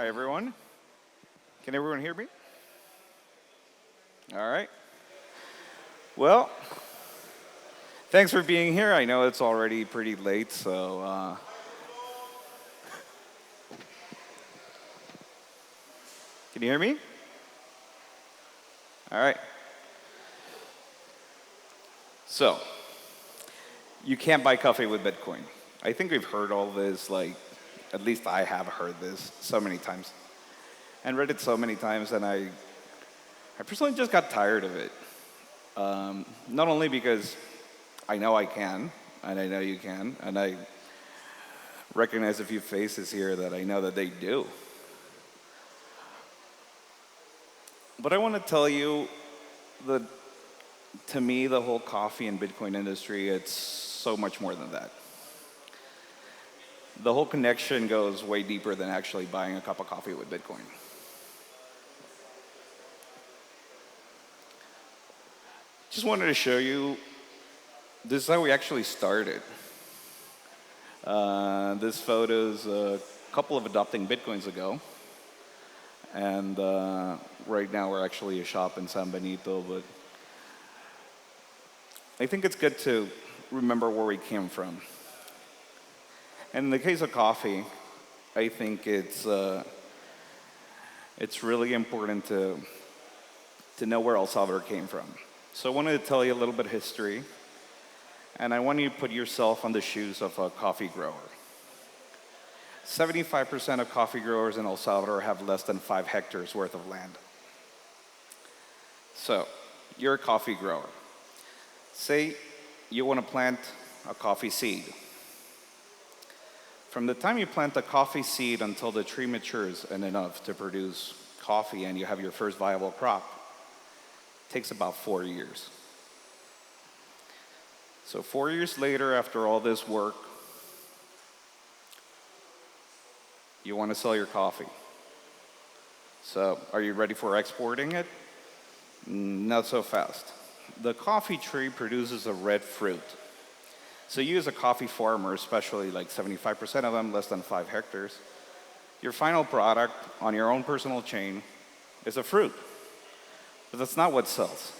Hi, everyone. Can everyone hear me? All right. Well, thanks for being here. I know it's already pretty late, so can you hear me? All right. So, you can't buy coffee with Bitcoin. I think we've heard all this, like, at least I have heard this so many times and read it so many times, and I personally just got tired of it. Not only because I know I can, and I know you can, and I recognize a few faces here that I know that they do. But I want to tell you that to me, the whole coffee and Bitcoin industry, it's so much more than that. The whole connection goes way deeper than actually buying a cup of coffee with Bitcoin. Just wanted to show you, this is how we actually started. This photo's a couple of adopting Bitcoins ago. And right now we're actually a shop in San Benito, but I think it's good to remember where we came from. And in the case of coffee, I think it's really important to know where El Salvador came from. So I wanted to tell you a little bit of history, and I want you to put yourself on the shoes of a coffee grower. 75% of coffee growers in El Salvador have less than 5 hectares worth of land. So, you're a coffee grower. Say you want to plant a coffee seed. From the time you plant the coffee seed until the tree matures and enough to produce coffee and you have your first viable crop, takes about 4 years. So 4 years later, after all this work, you want to sell your coffee. So are you ready for exporting it? Not so fast. The coffee tree produces a red fruit. So you as a coffee farmer, especially like 75% of them, less than 5 hectares, your final product on your own personal chain is a fruit. But that's not what sells.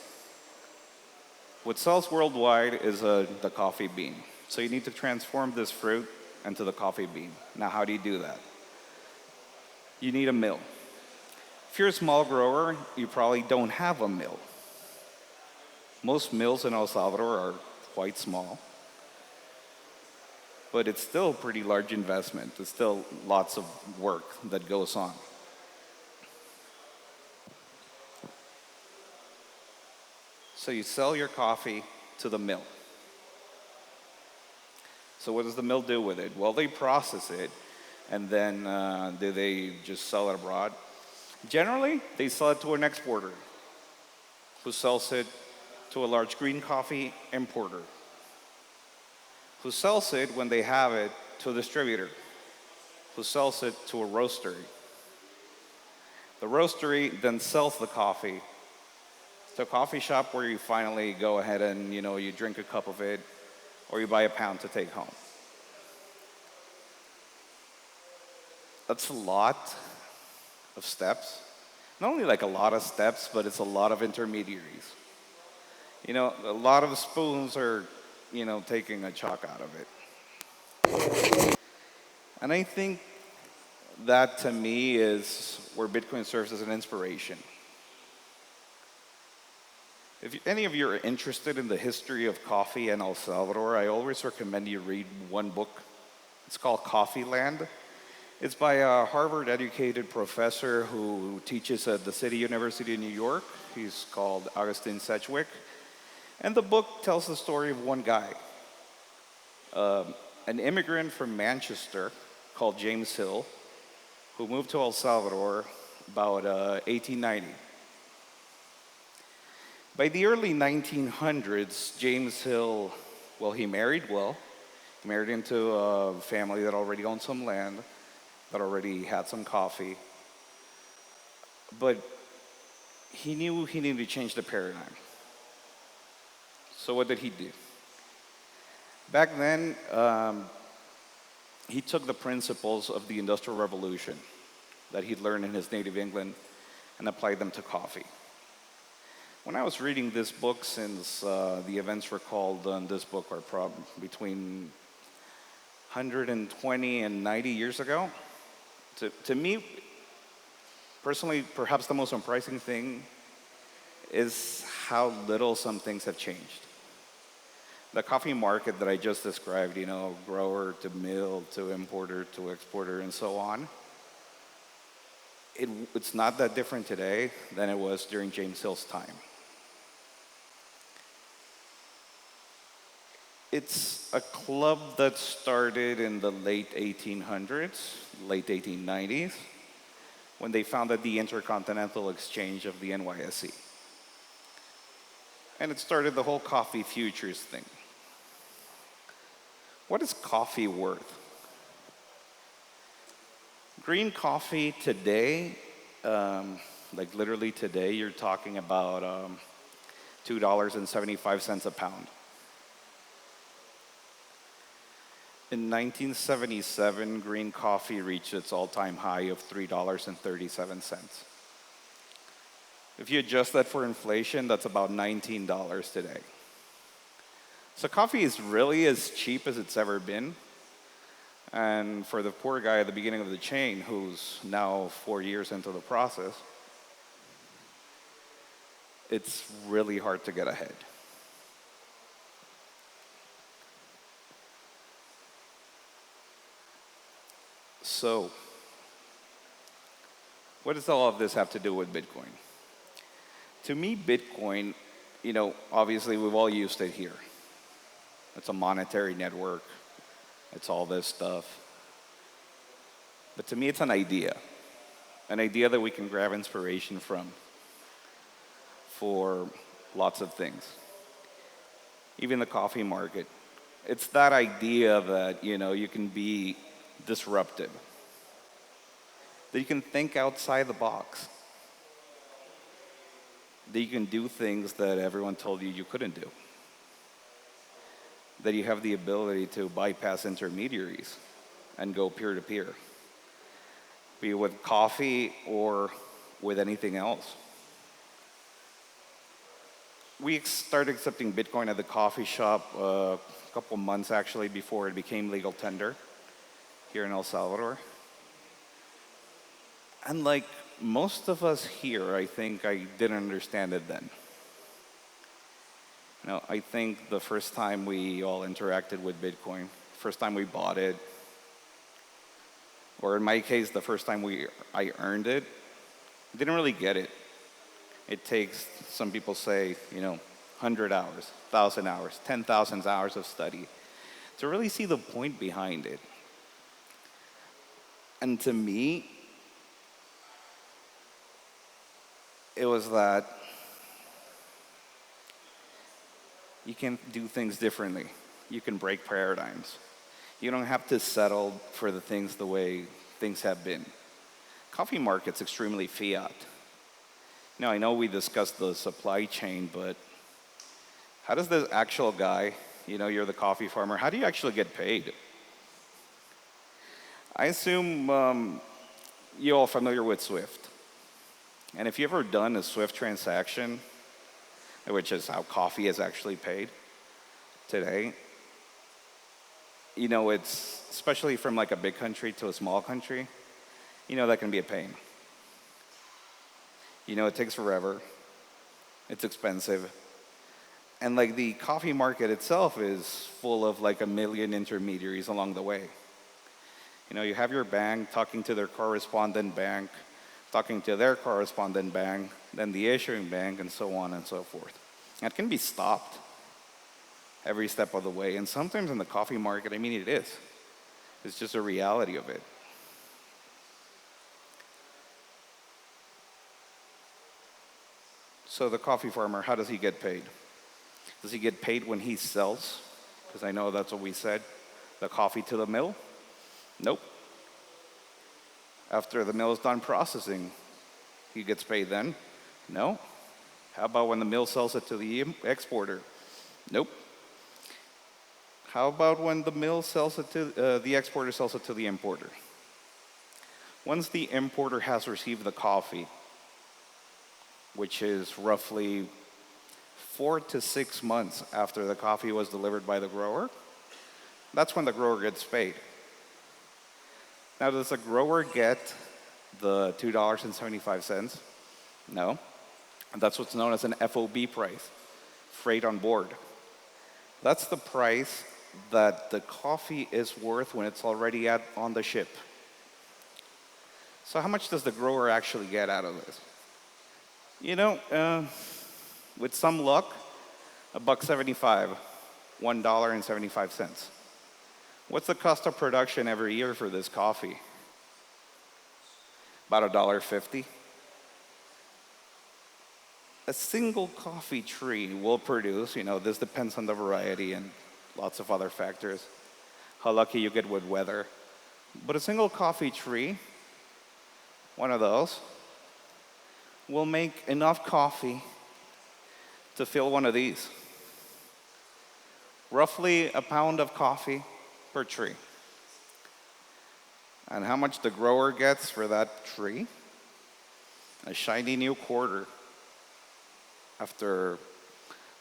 What sells worldwide is the coffee bean. So you need to transform this fruit into the coffee bean. Now, how do you do that? You need a mill. If you're a small grower, you probably don't have a mill. Most mills in El Salvador are quite small, but it's still a pretty large investment. There's still lots of work that goes on. So you sell your coffee to the mill. So what does the mill do with it? Well, they process it, and then do they just sell it abroad? Generally, they sell it to an exporter who sells it to a large green coffee importer who sells it when they have it to a distributor who sells it to a roastery. The roastery then sells the coffee to a coffee shop where you finally go ahead and you drink a cup of it or you buy a pound to take home. That's a lot of steps. Not only like a lot of steps, but it's a lot of intermediaries. A lot of spoons are, taking a chalk out of it. And I think that to me is where Bitcoin serves as an inspiration. If any of you are interested in the history of coffee in El Salvador, I always recommend you read one book. It's called Coffee Land. It's by a Harvard-educated professor who teaches at the City University of New York. He's called Augustine Sedgwick. And the book tells the story of one guy, an immigrant from Manchester called James Hill, who moved to El Salvador about 1890. By the early 1900s, James Hill, he married well. He married into a family that already owned some land, that already had some coffee. But he knew he needed to change the paradigm. So what did he do? Back then, he took the principles of the Industrial Revolution, that he'd learned in his native England and applied them to coffee. When I was reading this book, since the events recalled in this book are between 120 and 90 years ago, to me, personally, perhaps the most surprising thing is how little some things have changed. The coffee market that I just described, grower to mill to importer to exporter and so on, it's not that different today than it was during James Hill's time. It's a club that started in the late 1800s, late 1890s, when they founded the Intercontinental Exchange of the NYSE. And it started the whole coffee futures thing. What is coffee worth? Green coffee today, like literally today, you're talking about $2.75 a pound. In 1977, green coffee reached its all-time high of $3.37. If you adjust that for inflation, that's about $19 today. So coffee is really as cheap as it's ever been. And for the poor guy at the beginning of the chain, who's now 4 years into the process, it's really hard to get ahead. So, what does all of this have to do with Bitcoin? To me, Bitcoin, obviously we've all used it here. It's a monetary network. It's all this stuff. But to me, it's an idea that we can grab inspiration from for lots of things. Even the coffee market. It's that idea that, you can be disruptive. That you can think outside the box. That you can do things that everyone told you couldn't do. That you have the ability to bypass intermediaries and go peer-to-peer. Be it with coffee or with anything else. We started accepting Bitcoin at the coffee shop a couple months actually before it became legal tender here in El Salvador. And like most of us here, I think I didn't understand it then. I think the first time we all interacted with Bitcoin, first time we bought it, or in my case, the first time I earned it, I didn't really get it. It takes, some people say, 100 hours, 1,000 hours, 10,000 hours of study to really see the point behind it. And to me, it was that you can do things differently. You can break paradigms. You don't have to settle for the things the way things have been. Coffee market's extremely fiat. Now, I know we discussed the supply chain, but how does the actual guy, you're the coffee farmer, how do you actually get paid? I assume you're all familiar with Swift. And if you've ever done a Swift transaction, which is how coffee is actually paid today, it's, especially from like a big country to a small country, that can be a pain. It takes forever. It's expensive. And like the coffee market itself is full of like a million intermediaries along the way. You have your bank talking to their correspondent bank, talking to their correspondent bank, then the issuing bank, and so on and so forth. It can be stopped every step of the way. And sometimes in the coffee market, it is. It's just a reality of it. So the coffee farmer, how does he get paid? Does he get paid when he sells? Because I know that's what we said. The coffee to the mill? Nope. After the mill is done processing, he gets paid then? No. How about when the mill sells it to the exporter? Nope. How about when the mill sells it to, the exporter sells it to the importer? Once the importer has received the coffee, which is roughly 4 to 6 months after the coffee was delivered by the grower, that's when the grower gets paid. Now, does the grower get the $2.75? No. That's what's known as an FOB price, freight on board. That's the price that the coffee is worth when it's already on the ship. So how much does the grower actually get out of this? You know, with some luck, $1.75, $1.75. What's the cost of production every year for this coffee? About $1.50. A single coffee tree will produce, this depends on the variety and lots of other factors, how lucky you get with weather. But a single coffee tree, one of those, will make enough coffee to fill one of these. Roughly a pound of coffee per tree. And how much the grower gets for that tree? A shiny new quarter after,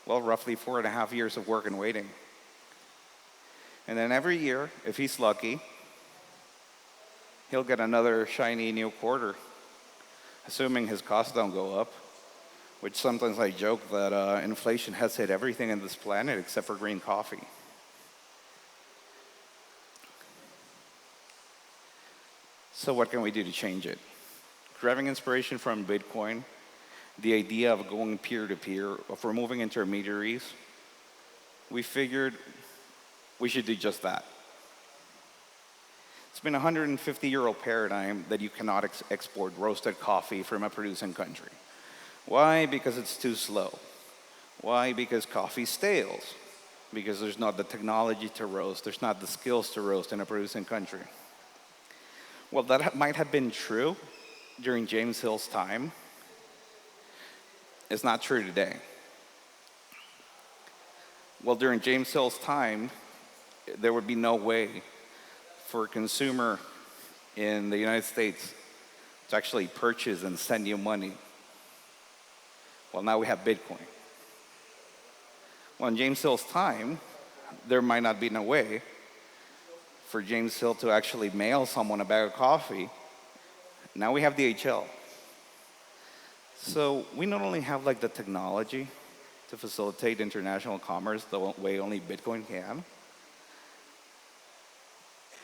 roughly 4.5 years of work and waiting. And then every year, if he's lucky, he'll get another shiny new quarter, assuming his costs don't go up, which sometimes I joke that inflation has hit everything in this planet except for green coffee. So what can we do to change it? Grabbing inspiration from Bitcoin, the idea of going peer-to-peer, of removing intermediaries, we figured we should do just that. It's been a 150-year-old paradigm that you cannot export roasted coffee from a producing country. Why? Because it's too slow. Why? Because coffee stales. Because there's not the technology to roast, there's not the skills to roast in a producing country. Well, that might have been true during James Hill's time. It's not true today. Well, during James Hill's time, there would be no way for a consumer in the United States to actually purchase and send you money. Well, now we have Bitcoin. Well, in James Hill's time, there might not be no way for James Hill to actually mail someone a bag of coffee. Now we have DHL. So we not only have the technology to facilitate international commerce the way only Bitcoin can,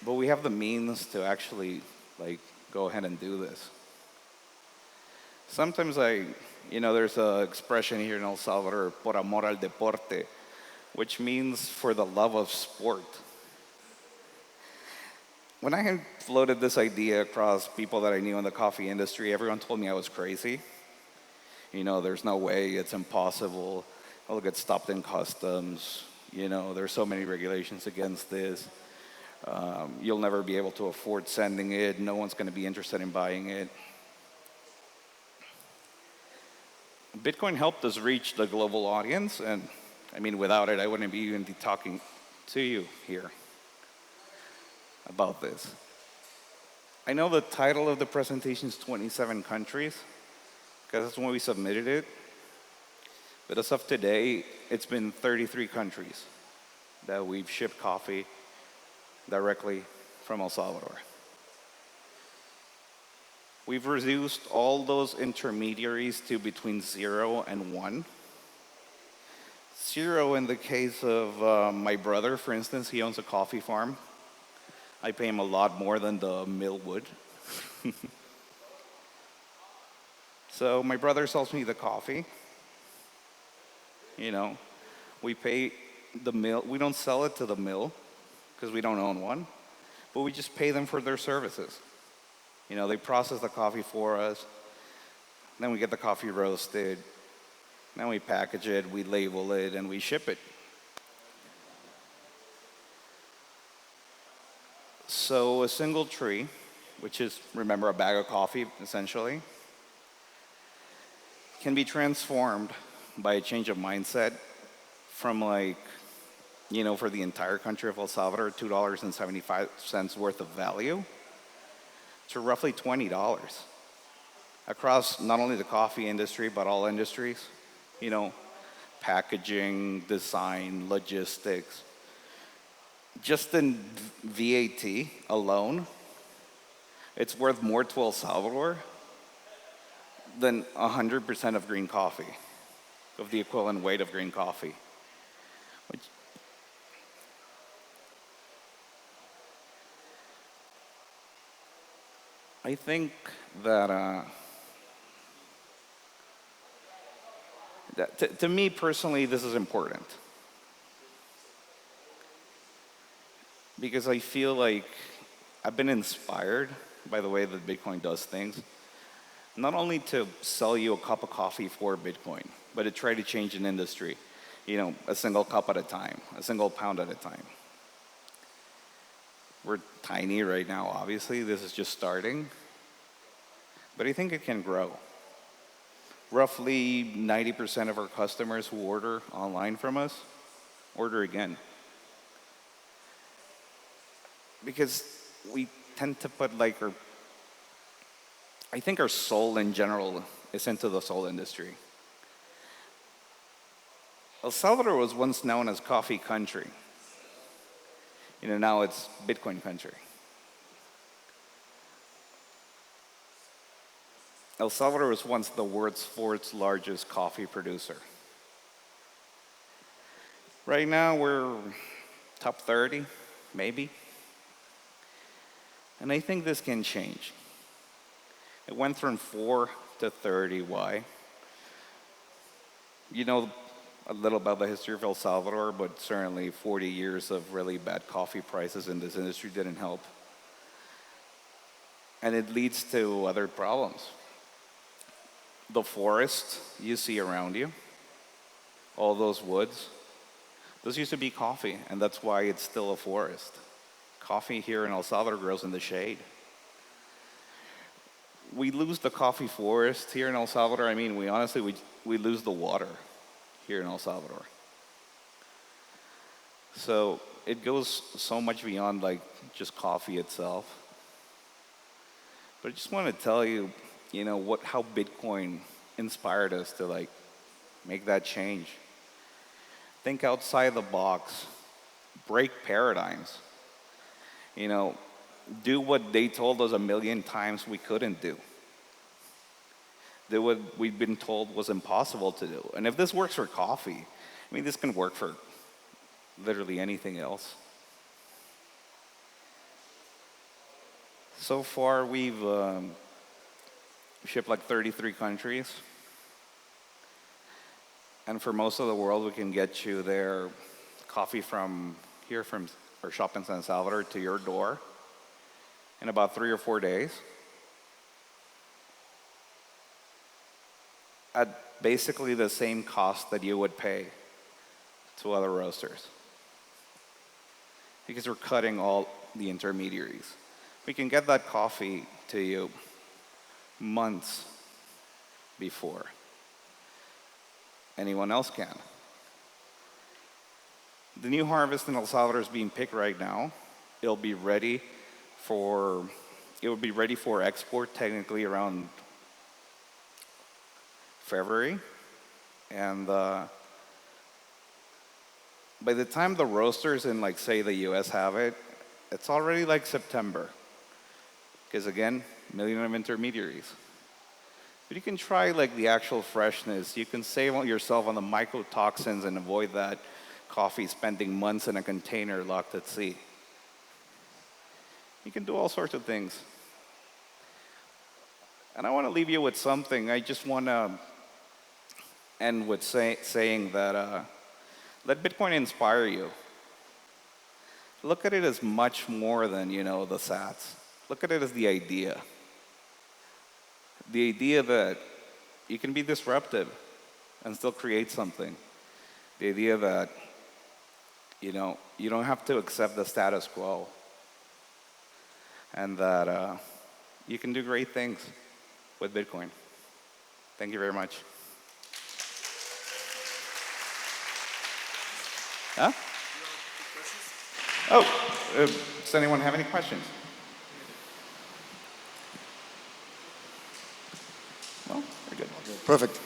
but we have the means to actually go ahead and do this. Sometimes there's an expression here in El Salvador, por amor al deporte, which means for the love of sport. When I had floated this idea across people that I knew in the coffee industry, everyone told me I was crazy. There's no way, it's impossible. I'll get stopped in customs. There's so many regulations against this. You'll never be able to afford sending it. No one's going to be interested in buying it. Bitcoin helped us reach the global audience, and without it, I wouldn't be even talking to you here about this. I know the title of the presentation is 27 countries, because that's when we submitted it. But as of today, it's been 33 countries that we've shipped coffee directly from El Salvador. We've reduced all those intermediaries to between 0 and 1. 0 in the case of my brother, for instance, he owns a coffee farm. I pay him a lot more than the mill would. So my brother sells me the coffee. We pay the mill. We don't sell it to the mill because we don't own one, but we just pay them for their services. They process the coffee for us. Then we get the coffee roasted. Then we package it, we label it, and we ship it. So a single tree, which is, remember, a bag of coffee, essentially, can be transformed by a change of mindset from for the entire country of El Salvador, $2.75 worth of value, to roughly $20 across not only the coffee industry, but all industries. You know, packaging, design, logistics. Just in VAT alone, it's worth more to El Salvador than 100% of green coffee, of the equivalent weight of green coffee. Which I think that, to me personally, this is important because I feel like I've been inspired by the way that Bitcoin does things, not only to sell you a cup of coffee for Bitcoin, but to try to change an industry, you know, a single cup at a time, a single pound at a time. We're tiny right now, obviously. This is just starting. But I think it can grow. Roughly 90% of our customers who order online from us order again. Because we tend to put like I think our soul in general is into the soul industry. El Salvador was once known as coffee country. You know, now it's Bitcoin country. El Salvador was once the world's fourth largest coffee producer. Right now, we're top 30, maybe. And I think this can change. It went from 4 to 30. Why? You know a little about the history of El Salvador, but certainly 40 years of really bad coffee prices in this industry didn't help. And it leads to other problems. The forest you see around you, all those woods, those used to be coffee, and that's why it's still a forest. Coffee here in El Salvador grows in the shade. We lose the coffee forest here in El Salvador. I mean, we lose the water here in El Salvador. So it goes so much beyond like just coffee itself. But I just want to tell you, you know, how Bitcoin inspired us to like make that change. Think outside the box, break paradigms. You know, do what they told us a million times we couldn't do. Do what we've been told was impossible to do. And if this works for coffee, I mean, this can work for literally anything else. So far, we've shipped like 33 countries. And for most of the world, we can get you their coffee from here, from our shop in San Salvador, to your door in about 3 or 4 days at basically the same cost that you would pay to other roasters, because we're cutting all the intermediaries. We can get that coffee to you months before anyone else can. The new harvest in El Salvador is being picked right now. It will be ready for export technically around February. And by the time the roasters in, like, say, the US have it, it's already like September. Because again, million of intermediaries. But you can try like the actual freshness. You can save yourself on the mycotoxins and avoid that coffee spending months in a container locked at sea. You can do all sorts of things. And I want to leave you with something. I just want to end with saying that let Bitcoin inspire you. Look at it as much more than, you know, the sats. Look at it as the idea. The idea that you can be disruptive and still create something. The idea that, you know, you don't have to accept the status quo. And that you can do great things with Bitcoin. Thank you very much. Huh? Oh, does anyone have any questions? Well, very good. Perfect.